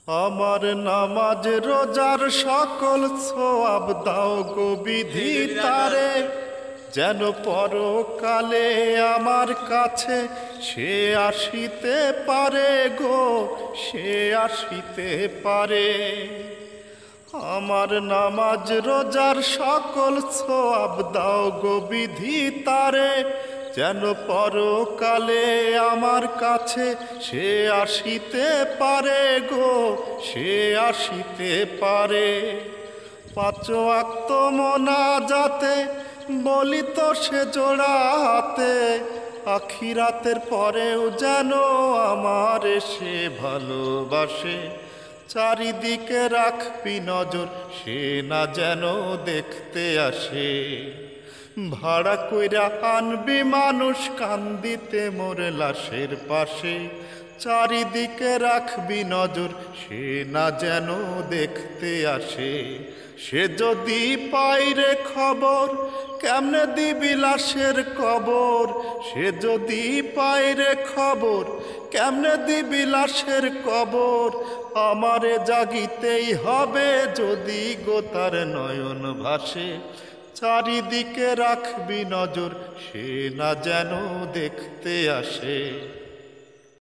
আমার নামাজ রোজার সকল সোয়াব দাও গো বিধি তারে, যেন পরকালে আমার কাছে সে আসিতে পারে গো, সে আসিতে পারে। আমার নামাজ রোজার সকল সোয়াব দাও গো বিধি তারে, যেন পরকালে আমার কাছে সে আসিতে পারে গো, সে আসিতে পারে। পাঁচ ওয়াক্ত মোনাজাতে বলি তো সে জোড়া হাতে, আখিরাতের পরেও যেন আমার সে ভালোবাসে। চারিদিকে রাখবি নজর, সে না যেন দেখতে আসে। ভাড়া কইরা আনবি মানুষ কান্দিতে মোর লাশের পাশে। চারিদিকে রাখবি নজর, সে না যেন দেখতে আসে। সে যদি পাইরে খবর, কেমনে দিবি লাশের কবর। সে যদি পাইরে খবর, কেমনে দিবি লাশের কবর। আমারে জাগিতেই হবে যদি গো তার নয়ন ভাসে। চারিদিকে রাখবি নজর, সে না যেন দেখতে আসে।